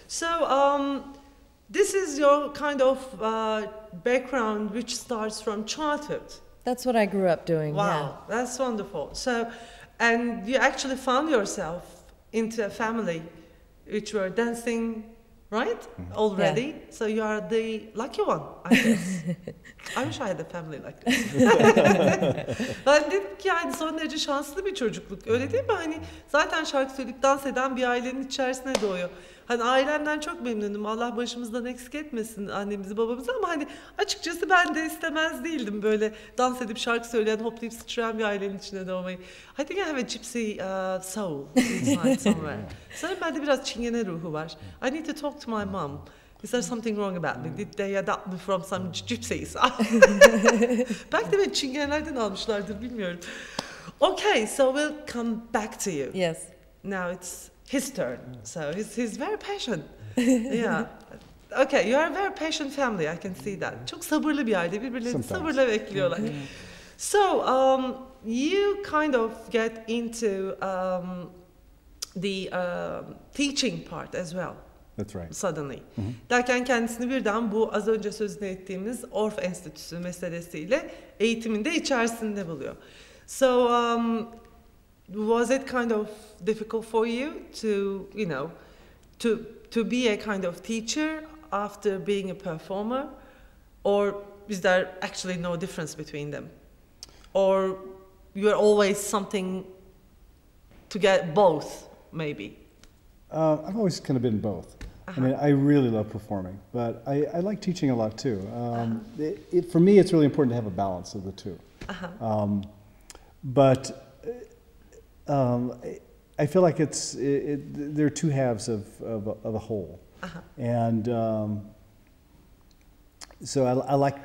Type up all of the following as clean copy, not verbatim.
So this is your kind of background which starts from childhood. That's what I grew up doing. Wow, that's wonderful. So, and you actually found yourself into a family which were dancing, right? Already. Yeah. So you are the lucky one, I guess. I wish I had a family like this. Ben dedim ki yani son derece şanslı bir çocukluk. Öyle değil mi? Hani zaten şarkı söyleyip dans eden bir ailenin içerisine doğuyor. Hani ailemden çok memnunum. Allah başımızdan eksik etmesin annemizi babamızı ama hani açıkçası ben de istemez değildim böyle dans edip şarkı söyleyen hoplayıp sıçrayan bir ailenin içine doğmayı. I think I have a gypsy soul inside somewhere. Sanırım bende biraz çingene ruhu var. I need to talk to my mom. Is there something wrong about me? Did they adopt me from some gypsies? Belki de beni çingenelerden almışlardır bilmiyorum. Okay, so we'll come back to you. Yes. Now it's his turn. So he's very patient. Yeah. Okay, you are a very patient family. I can see that. Çok sabırlı bir aile. Birbirlerini sabırla bekliyorlar. So you kind of get into the teaching part as well. That's right. Suddenly. Derken kendisini birden bu az önce sözünü ettiğimiz Orff Enstitüsü meselesiyle eğitiminde içerisinde buluyor. So was it kind of difficult for you to, you know, to be a kind of teacher after being a performer, or is there actually no difference between them, or you're always something to get both, maybe? I've always kind of been both. I mean, I really love performing, but I like teaching a lot too. For me, it's really important to have a balance of the two. But I feel like there are two halves of a whole. And so I like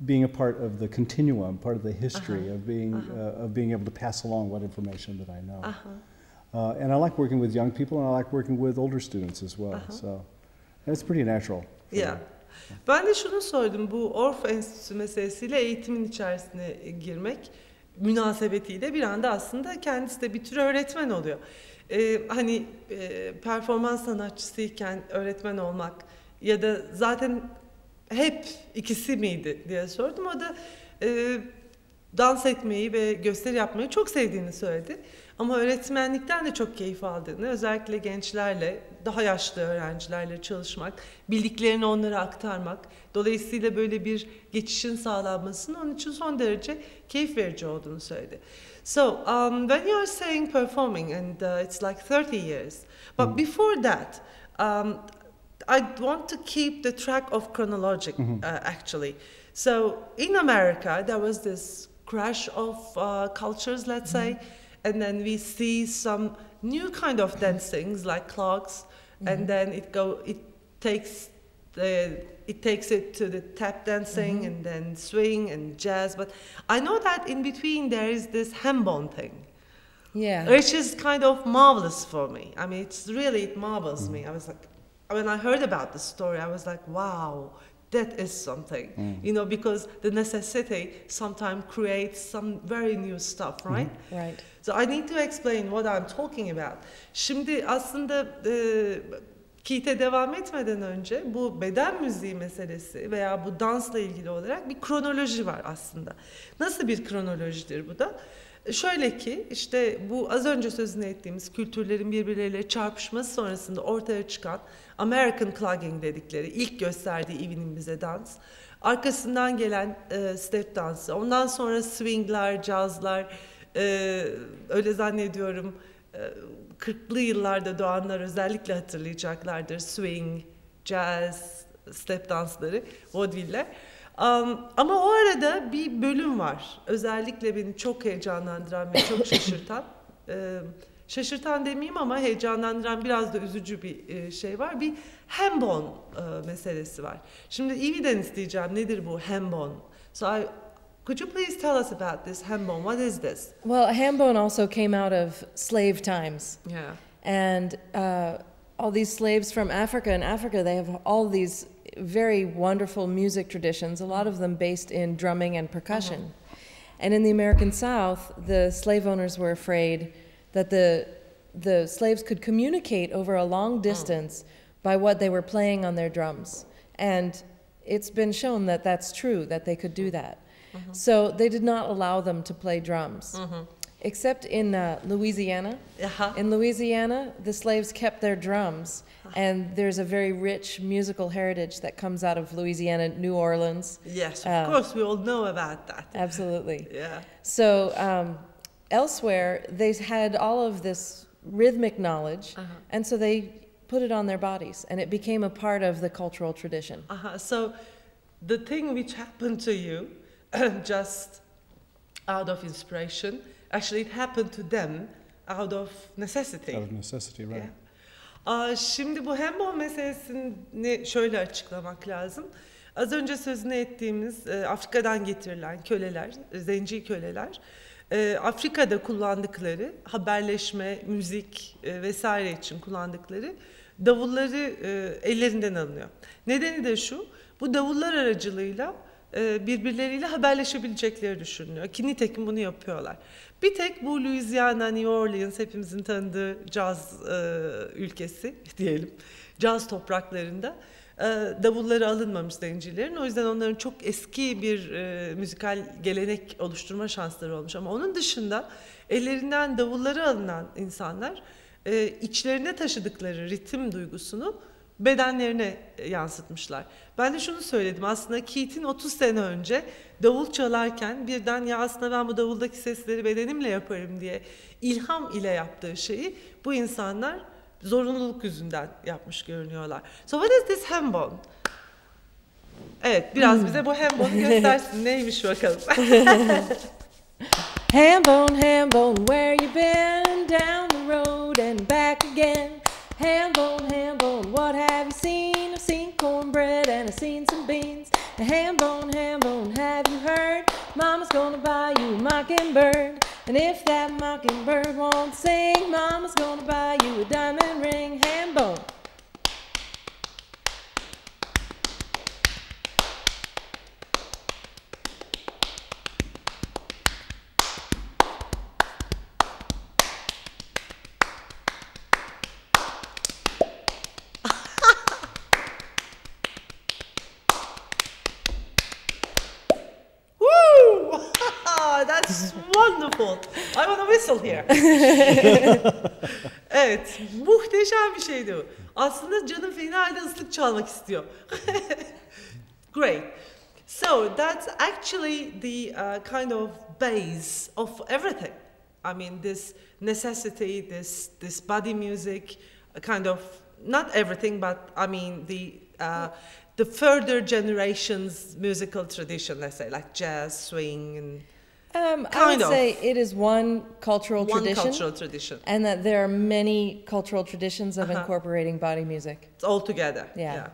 being a part of the continuum, part of the history of being able to pass along what information that I know. And I like working with young people, and I like working with older students as well. So it's pretty natural. Yeah. Ben de şunu sordum, bu Orff Enstitüsü meselesiyle eğitimin içerisine girmek münasebetiyle bir anda aslında kendisi de bir tür öğretmen oluyor. Hani performans sanatçısıyken öğretmen olmak ya da zaten hep ikisi miydi diye sordum. O da dans etmeyi ve gösteri yapmayı çok sevdiğini söyledi. Ama öğretmenlikten de çok keyif aldığını, özellikle gençlerle, daha yaşlı öğrencilerle çalışmak, bildiklerini onlara aktarmak, dolayısıyla böyle bir geçişin sağlanmasının onun için son derece keyif verici olduğunu söyledi. So, when you are saying performing, and it's like 30 years, but before that, I want to keep the track of chronologic, actually. So, in America, there was this crash of cultures, let's say, and then we see some new kind of dancings like clogs, and then it takes it to the tap dancing, and then swing and jazz. But I know that in between there is this hambone thing, which is kind of marvelous for me. I mean, it marvels me. I was like, when I heard about the story, I was like, wow, that is something, you know, because the necessity sometimes creates some very new stuff, right? Right. So I need to explain what I'm talking about. Şimdi aslında Keith'e devam etmeden önce bu beden müziği meselesi veya bu dansla ilgili olarak bir kronoloji var aslında. Nasıl bir kronolojidir bu da? Şöyle ki işte bu az önce sözünü ettiğimiz kültürlerin birbirleriyle çarpışması sonrasında ortaya çıkan American clogging dedikleri ilk gösterdiği Evie'nin bize dans. Arkasından gelen step dansı, ondan sonra swingler, cazlar, öyle zannediyorum 40'lı yıllarda doğanlar özellikle hatırlayacaklardır. Swing, jazz, step dansları, vaudeviller. Ama o arada bir bölüm var. Özellikle beni çok heyecanlandıran ve çok şaşırtan. Şaşırtan demeyeyim ama heyecanlandıran biraz da üzücü bir şey var. Bir hambone meselesi var. Şimdi Evie'den isteyeceğim. Nedir bu hambone? Could you please tell us about this hambone? What is this? Well, hambone also came out of slave times. Yeah. And all these slaves from Africa. In Africa, they have all these very wonderful music traditions, a lot of them based in drumming and percussion. And in the American South, the slave owners were afraid that the slaves could communicate over a long distance by what they were playing on their drums. And it's been shown that that's true, that they could do that. So they did not allow them to play drums. Except in Louisiana. In Louisiana, the slaves kept their drums, and there's a very rich musical heritage that comes out of Louisiana, New Orleans. Yes, of course, we all know about that. Absolutely. Yeah. So elsewhere, they had all of this rhythmic knowledge, and so they put it on their bodies, and it became a part of the cultural tradition. So the thing which happened to you, just out of inspiration, actually it happened to them out of necessity. Out of necessity, right. Yeah. Şimdi bu handball meselesini şöyle açıklamak lazım. Az önce sözünü ettiğimiz Afrika'dan getirilen köleler, zenci köleler, Afrika'da kullandıkları haberleşme, müzik vesaire için kullandıkları davulları ellerinden alınıyor. Nedeni de şu, bu davullar aracılığıyla birbirleriyle haberleşebilecekleri düşünülüyor. Ki nitekim bunu yapıyorlar. Bir tek bu Louisiana, New Orleans hepimizin tanıdığı caz ülkesi diyelim. Caz topraklarında davulları alınmamış zencilerin. O yüzden onların çok eski bir müzikal gelenek oluşturma şansları olmuş. Ama onun dışında ellerinden davulları alınan insanlar içlerine taşıdıkları ritim duygusunu bedenlerine yansıtmışlar. Ben de şunu söyledim, aslında Keith'in 30 sene önce davul çalarken birden ya aslında ben bu davuldaki sesleri bedenimle yaparım diye ilham ile yaptığı şeyi bu insanlar zorunluluk yüzünden yapmış görünüyorlar. So what is this hambone? Evet, biraz bize bu hambone'u göstersin. Neymiş bakalım. Hambone, hambone, where you been? Down the road and back again. Hambone, hambone, what have you seen? I've seen cornbread and I've seen some beans. Hambone, hambone, have you heard? Mama's gonna buy you a mockingbird. And if that mockingbird won't sing, Mama's gonna buy you a diamond ring. Hambone. That's wonderful. I want to whistle here. Evet, muhteşem bir şeydi bu. Aslında canım fena halde ıslık çalmak istiyor. Great. So that's actually the kind of base of everything. I mean, this necessity, this body music, kind of not everything, but I mean the further generations musical tradition, let's say, like jazz, swing, and I would say it is one cultural tradition, and that there are many cultural traditions of incorporating body music. It's all together. Yeah.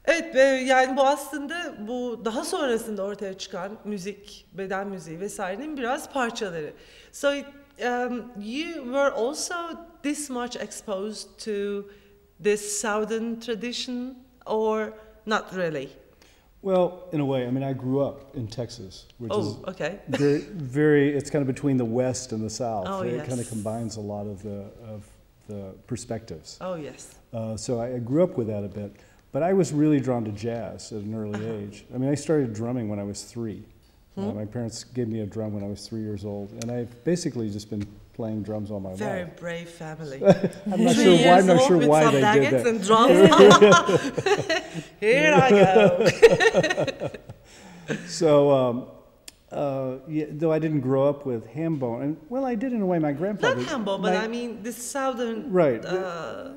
Evet, yani bu aslında bu daha sonrasında ortaya çıkan müzik, beden müziği vesairenin biraz parçaları. So you were also this much exposed to this southern tradition, or not really? Well, in a way, I mean, I grew up in Texas, which is okay. very. It's kind of between the West and the South. Oh, yes. It kind of combines a lot of the perspectives. Oh, yes. So I grew up with that a bit, but I was really drawn to jazz at an early age. I mean, I started drumming when I was 3. My parents gave me a drum when I was 3 years old, and I've basically just been playing drums all my life. Very brave family. I'm not sure why they did that. And drums. Here I go. So, though I didn't grow up with hambone, and well, I did in a way. My grandfather. Not hambone, but I mean this southern right.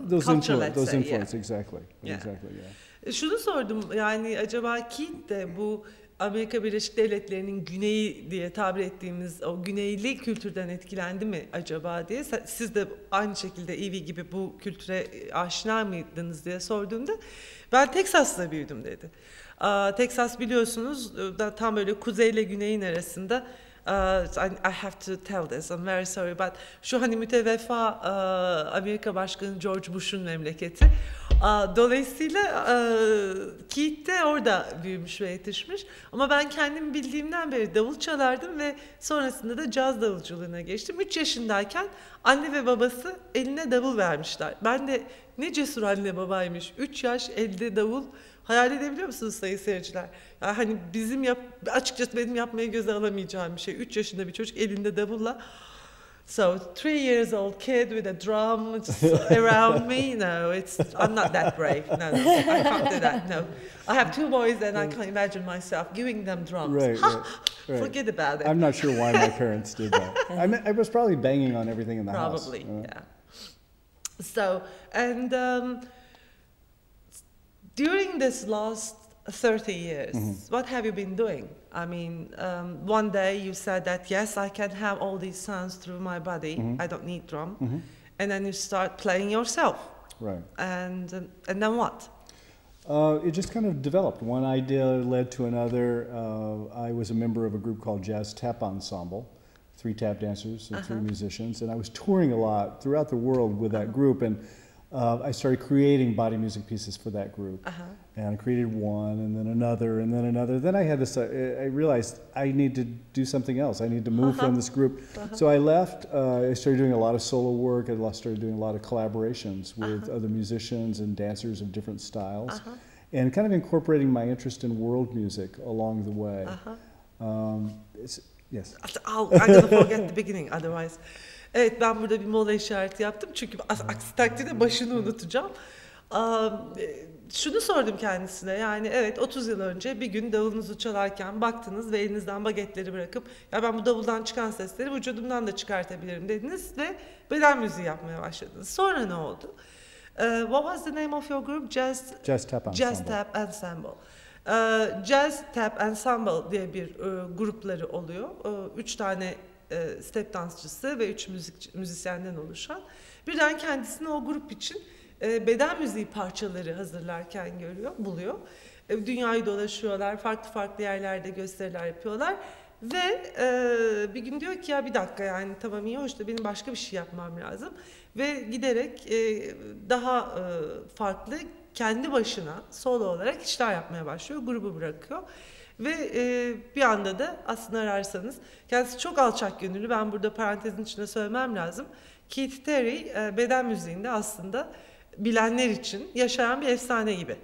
Those influences, yeah. Exactly. Yeah. Exactly. Yeah. Şunu sordum, yani acaba Keith de bu Amerika Birleşik Devletleri'nin güneyi diye tabir ettiğimiz o güneyli kültürden etkilendi mi acaba diye, siz de aynı şekilde Evie gibi bu kültüre aşina mıydınız diye sorduğumda ben Teksas'ta büyüdüm dedi. Teksas biliyorsunuz tam böyle kuzeyle güneyin arasında. I have to tell this, I'm very sorry, but şu hani müteveffa Amerika Başkanı George Bush'un memleketi. Dolayısıyla Keith de orada büyümüş ve yetişmiş. Ama ben kendim bildiğimden beri davul çalardım ve sonrasında da caz davulculuğuna geçtim. 3 yaşındayken anne ve babası eline davul vermişler. Ben de ne cesur anne babaymış. 3 yaş elde davul. Hayal edebiliyor musunuz sayın seyirciler? Yani hani açıkçası benim yapmaya göze alamayacağım bir şey. 3 yaşında bir çocuk elinde davulla. So 3 years old kid with a drum around me. No, I'm not that brave. No, I can't do that. No, I have 2 boys and I can't imagine myself giving them drums. Right. Forget about it. I'm not sure why my parents did that. I was probably banging on everything in the house. Probably, yeah. So, and during this last 30 years, what have you been doing? I mean, one day you said that, yes, I can have all these sounds through my body. I don't need drum. And then you start playing yourself. Right. And then what? It just kind of developed. One idea led to another. I was a member of a group called Jazz Tap Ensemble, 3 tap dancers and 3 musicians, and I was touring a lot throughout the world with that group, and I started creating body music pieces for that group. And I created one, and then another, and then another. Then I had this, I realized I need to do something else. I need to move from this group. So I left, I started doing a lot of solo work. I started doing a lot of collaborations with other musicians and dancers of different styles. And kind of incorporating my interest in world music along the way. Yes. I'm going to forget the beginning otherwise. Evet, ben burada bir mola işareti yaptım çünkü aksi takdirde başını unutacağım. Şunu sordum kendisine, yani evet 30 yıl önce bir gün davulunuzu çalarken baktınız ve elinizden bagetleri bırakıp ya ben bu davuldan çıkan sesleri vücudumdan da çıkartabilirim dediniz ve beden müziği yapmaya başladınız. Sonra ne oldu? What was the name of your group? Jazz Tap Ensemble. Jazz Tap Ensemble diye bir grupları oluyor. 3 tane step dansçısı ve 3 müzisyenden oluşan. Birden kendisini o grup için beden müziği parçaları hazırlarken buluyor. Dünyayı dolaşıyorlar, farklı yerlerde gösteriler yapıyorlar. Ve bir gün diyor ki ya bir dakika, yani tamam iyi hoş da benim başka bir şey yapmam lazım. Ve giderek daha farklı kendi başına solo olarak işler yapmaya başlıyor. Grubu bırakıyor. Ve bir anda da aslında ararsanız kendisi çok alçak gönüllü. Ben burada parantezin içinde söylemem lazım. Keith Terry beden müziğinde aslında bilenler için yaşayan bir efsane gibi.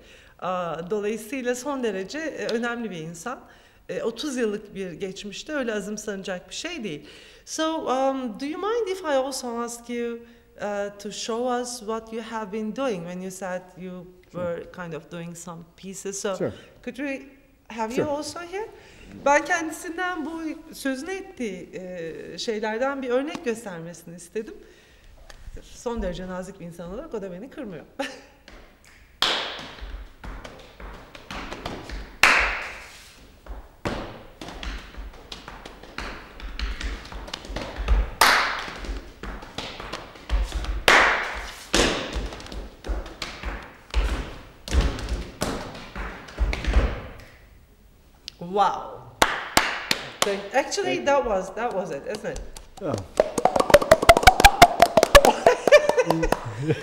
Dolayısıyla son derece önemli bir insan. 30 yıllık bir geçmişte öyle azımsanacak bir şey değil. So, do you mind if I also ask you to show us what you have been doing when you said you were kind of doing some pieces? So, could we have you also here? Ben kendisinden bu sözünü ettiği şeylerden bir örnek göstermesini istedim. Son derece nazik bir insan olarak o da beni kırmıyor. Wow. Actually, that was it, isn't it? Oh.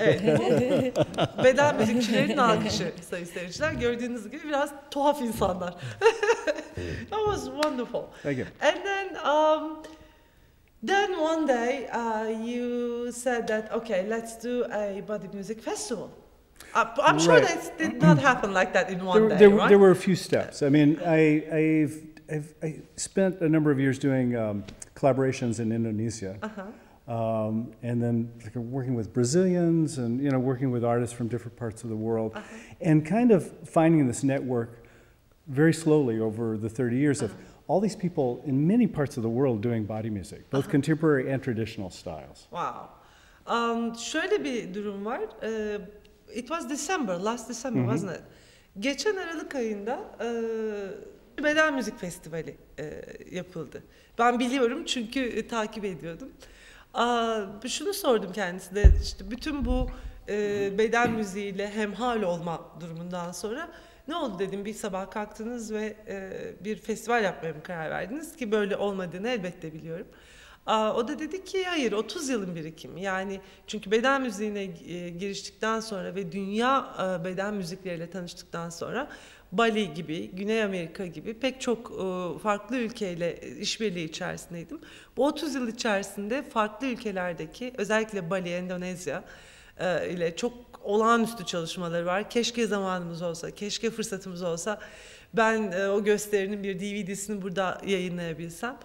Evet. Beden müzikçilerin alkışı sayın seyirciler. Gördüğünüz gibi biraz tuhaf insanlar. That was wonderful. Thank you. And then one day you said that, okay, let's do a body music festival. I'm sure that did not happen like that in one day, right? There were a few steps. I mean, I spent a number of years doing collaborations in Indonesia. And then working with Brazilians and, working with artists from different parts of the world. And kind of finding this network very slowly over the 30 years of all these people in many parts of the world doing body music, both contemporary and traditional styles. Wow. Şöyle bir durum var. It was last December, wasn't it? Geçen Aralık ayında Beden Müzik Festivali yapıldı. Ben biliyorum çünkü takip ediyordum. Şunu sordum kendisine, işte bütün bu beden müziğiyle hemhal olma durumundan sonra ne oldu dedim, bir sabah kalktınız ve bir festival yapmaya mı karar verdiniz ki böyle olmadığını elbette biliyorum. O da dedi ki hayır, 30 yılın birikimi, yani çünkü beden müziğine giriştikten sonra ve dünya beden müzikleriyle tanıştıktan sonra Bali gibi, Güney Amerika gibi pek çok farklı ülkeyle işbirliği içerisindeydim. Bu 30 yıl içerisinde farklı ülkelerdeki, özellikle Bali, Endonezya, ile çok olağanüstü çalışmaları var. Keşke zamanımız olsa, keşke fırsatımız olsa ben o gösterinin bir DVD'sini burada yayınlayabilsem.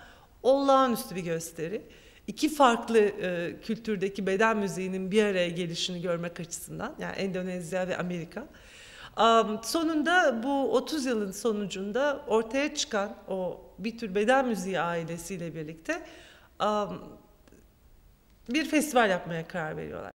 Olağanüstü bir gösteri. İki farklı kültürdeki beden müziğinin bir araya gelişini görmek açısından, yani Endonezya ve Amerika. Sonunda bu 30 yılın sonucunda ortaya çıkan o bir tür beden müziği ailesiyle birlikte bir festival yapmaya karar veriyorlar.